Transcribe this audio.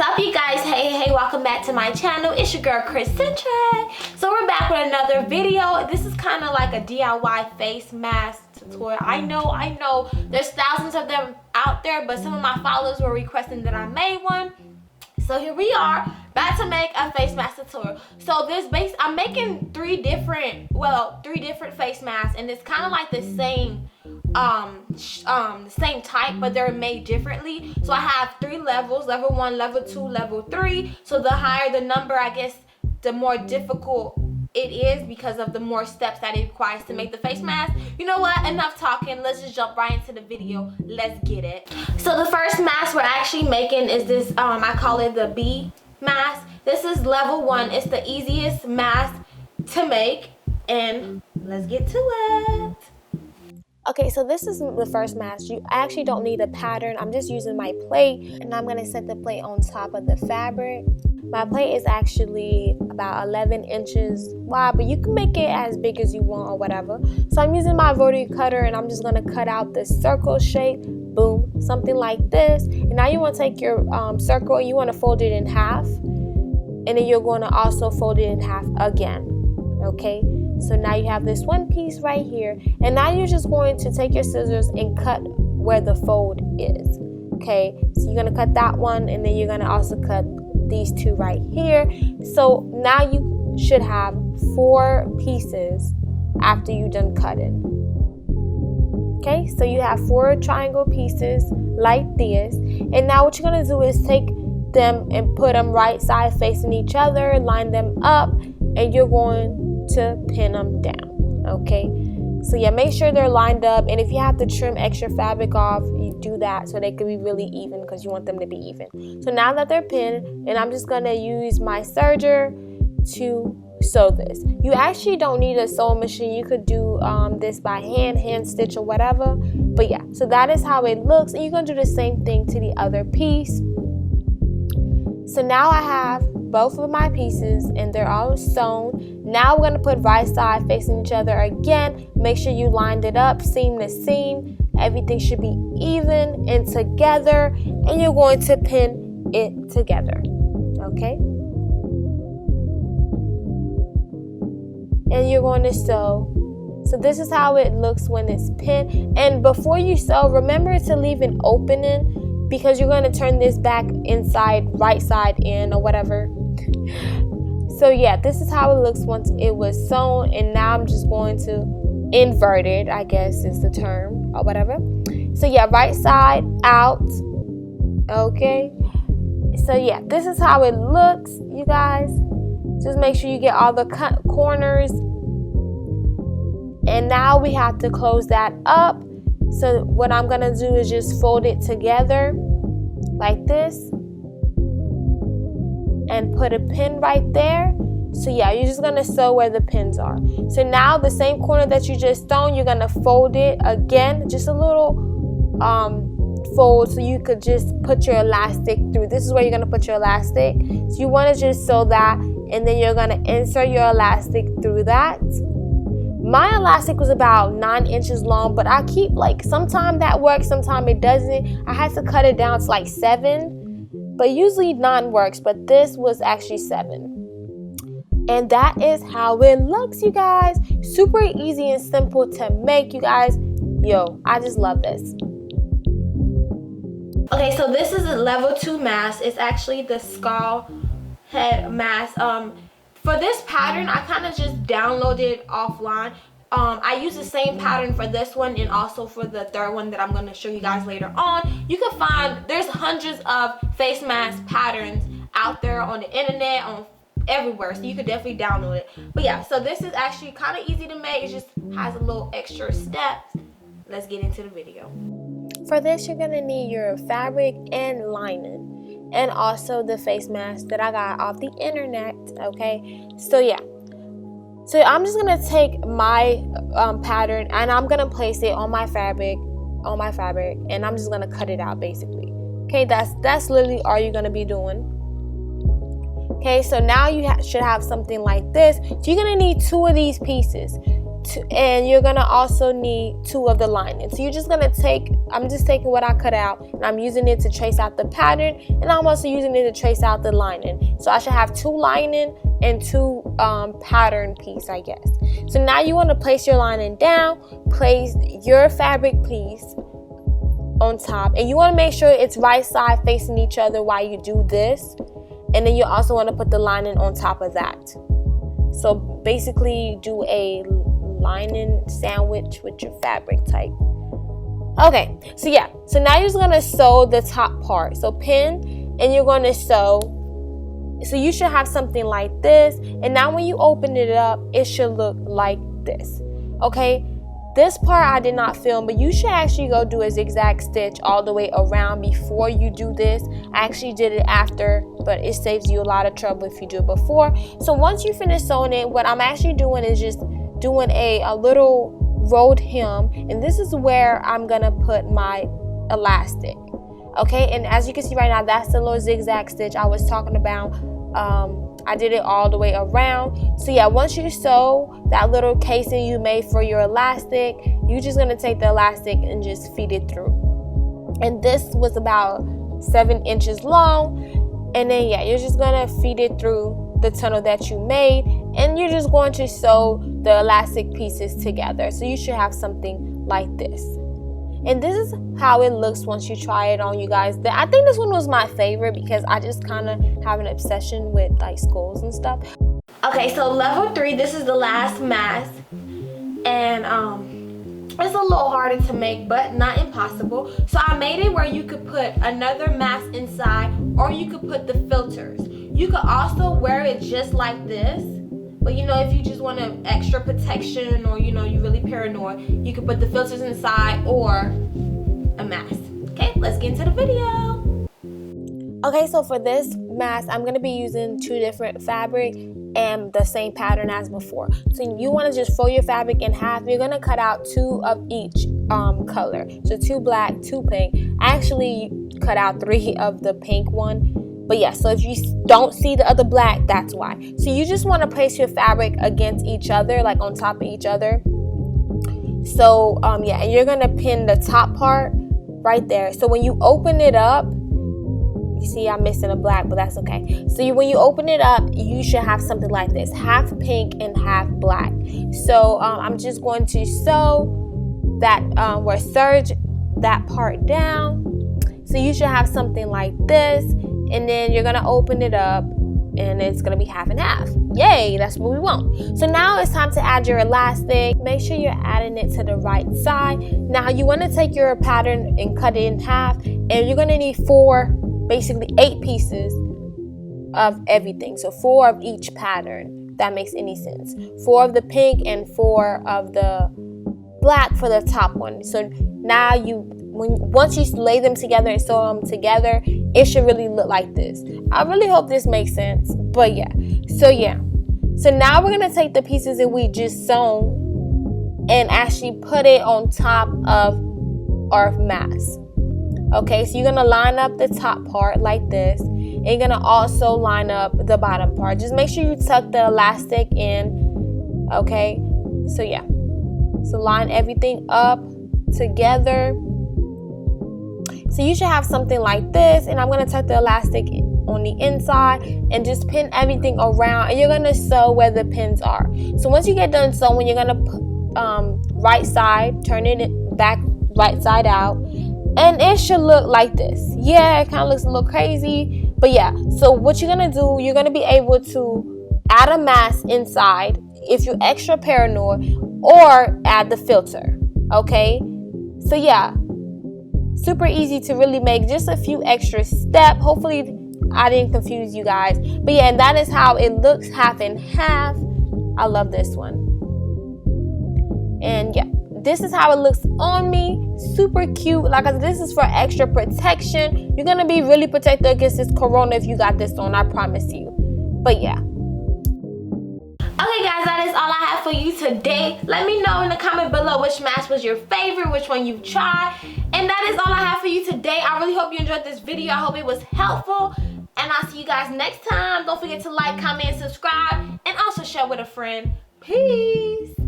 What's up, you guys? Hey, welcome back to my channel. It's your girl Chris-Centric. So we're back with another video. This is kind of like a DIY face mask tutorial. I know there's thousands of them out there, but some of my followers were requesting that I made one. So here we are, about to make a face mask tutorial. So I'm making three different face masks, and it's kind of like the same type, but they're made differently. So I have 3 levels: level 1, level 2, level 3. So the higher the number, I guess, the more difficult it is because of the more steps that it requires to make the face mask. You know what? Enough talking. Let's just jump right into the video. Let's get it. So the first mask we're actually making is this, I call it the bee mask. This is level 1. It's the easiest mask to make, and let's get to it. Okay, so this is the first mask. You actually don't need a pattern. I'm just using my plate, and I'm gonna set the plate on top of the fabric. My plate is actually about 11 inches wide, but you can make it as big as you want or whatever. So I'm using my rotary cutter, and I'm just gonna cut out the circle shape. Boom, something like this. And now you want to take your circle, you want to fold it in half, and then you're going to also fold it in half again. Okay, so now you have this one piece right here, and now you're just going to take your scissors and cut where the fold is. Okay, so you're going to cut that one, and then you're going to also cut these 2 right here. So now you should have 4 pieces after you're done cutting. Okay, so you have 4 triangle pieces like this, and now what you're going to do is take them and put them right side facing each other, line them up, and you're going to pin them down. Okay, so yeah, make sure they're lined up, and if you have to trim extra fabric off, you do that so they can be really even, because you want them to be even. So now that they're pinned, and I'm just going to use my serger to sew this. You actually don't need a sewing machine. You could do this by hand stitch or whatever. But yeah, so that is how it looks, and you're gonna do the same thing to the other piece. So now I have both of my pieces, and they're all sewn. Now we're gonna put right side facing each other again. Make sure you lined it up, seam to seam. Everything should be even and together, and you're going to pin it together. Okay, and you're going to sew. So this is how it looks when it's pinned. And before you sew, remember to leave an opening, because you're going to turn this back inside, right side in or whatever. So yeah, this is how it looks once it was sewn. And now I'm just going to invert it, I guess is the term or whatever. So yeah, right side out. Okay, so yeah, this is how it looks, you guys. Just make sure you get all the cut corners. And now we have to close that up. So what I'm going to do is just fold it together like this and put a pin right there. So yeah, you're just going to sew where the pins are. So now the same corner that you just sewn, you're going to fold it again, just a little fold, so you could just put your elastic through. This is where you're going to put your elastic. So you want to just sew that, and then you're going to insert your elastic through that. My elastic was about 9 inches long, but I keep, like, sometimes that works, sometimes it doesn't. I had to cut it down to like 7, but usually 9 works, but this was actually 7. And that is how it looks, you guys. Super easy and simple to make, you guys. Yo, I just love this. Okay, so this is a level 2 mask. It's actually the skull head mask. For this pattern, I kind of just downloaded it offline. I use the same pattern for this one and also for the third one that I'm going to show you guys later on. You can find, there's hundreds of face mask patterns out there on the internet, on everywhere, so you could definitely download it. But yeah, so this is actually kind of easy to make. It just has a little extra steps. Let's get into the video. For this, you're going to need your fabric and lining, and also the face mask that I got off the internet. Okay, so yeah, so I'm just gonna take my pattern, and I'm gonna place it on my fabric, and I'm just gonna cut it out basically. Okay, that's literally all you're gonna be doing. Okay, so now you should have something like this. So you're gonna need 2 of these pieces. And you're gonna also need 2 of the lining. So you're just gonna I'm just taking what I cut out and I'm using it to trace out the pattern, and I'm also using it to trace out the lining. So I should have 2 lining and 2 pattern piece, I guess. So now you want to place your lining down, place your fabric piece on top, and you want to make sure it's right side facing each other while you do this. And then you also want to put the lining on top of that. So basically do a lining sandwich with your fabric type. Okay, so yeah, so now you're just gonna sew the top part. So pin, and you're gonna sew. So you should have something like this, and now when you open it up, it should look like this. Okay, this part I did not film, but you should actually go do a zigzag stitch all the way around before you do this. I actually did it after, but it saves you a lot of trouble if you do it before. So once you finish sewing it, what I'm actually doing is just doing a little rolled hem, and this is where I'm gonna put my elastic. Okay, and as you can see right now, that's the little zigzag stitch I was talking about. I did it all the way around. So yeah, once you sew that little casing you made for your elastic, you're just gonna take the elastic and just feed it through. And this was about 7 inches long, and then yeah, you're just gonna feed it through the tunnel that you made, and you're just going to sew the elastic pieces together. So you should have something like this. And this is how it looks once you try it on, you guys. I think this one was my favorite because I just kind of have an obsession with like skulls and stuff. Okay, so level 3, this is the last mask, and it's a little harder to make, but not impossible. So I made it where you could put another mask inside, or you could put the filters. You could also wear it just like this, but you know, if you just want an extra protection, or you know, you're really paranoid, you could put the filters inside or a mask. Okay, let's get into the video. Okay, so for this mask, I'm gonna be using 2 different fabric and the same pattern as before. So you want to just fold your fabric in half. You're gonna cut out 2 of each color. So 2 black, 2 pink. I actually cut out 3 of the pink one. But yeah, so if you don't see the other black, that's why. So you just want to place your fabric against each other, like on top of each other. So yeah, and you're gonna pin the top part right there. So when you open it up, you see I'm missing a black, but that's okay. So when you open it up, you should have something like this, half pink and half black. So I'm just going to sew that or serge that part down. So you should have something like this. And then you're gonna open it up, and it's gonna be half and half. Yay, that's what we want. So now it's time to add your elastic. Make sure you're adding it to the right side. Now you wanna take your pattern and cut it in half, and you're gonna need basically 8 pieces of everything. So 4 of each pattern, if that makes any sense. 4 of the pink and 4 of the black for the top one. So now once you lay them together and sew them together, it should really look like this. I really hope this makes sense, but yeah. So now we're gonna take the pieces that we just sewn and actually put it on top of our mask. Okay, so you're gonna line up the top part like this, and you're gonna also line up the bottom part. Just make sure you tuck the elastic in. Okay, so yeah, so line everything up together. So you should have something like this, and I'm going to tuck the elastic on the inside and just pin everything around, and you're going to sew where the pins are. So once you get done sewing, you're going to right side, turn it back right side out, and it should look like this. Yeah, it kind of looks a little crazy, but yeah. So what you're going to do, you're going to be able to add a mask inside if you're extra paranoid, or add the filter. Okay, so yeah, super easy to really make, just a few extra steps. Hopefully I didn't confuse you guys, but yeah, and that is how it looks, half and half. I love this one. And yeah, this is how it looks on me. Super cute. Like I said, this is for extra protection. You're gonna be really protected against this corona if you got this on, I promise you. But yeah, okay guys, that is all I have for you today. Let me know in the comment below which mask was your favorite, which one you've tried. And that is all I have for you today. I really hope you enjoyed this video. I hope it was helpful. And I'll see you guys next time. Don't forget to like, comment, and subscribe. And also share with a friend. Peace.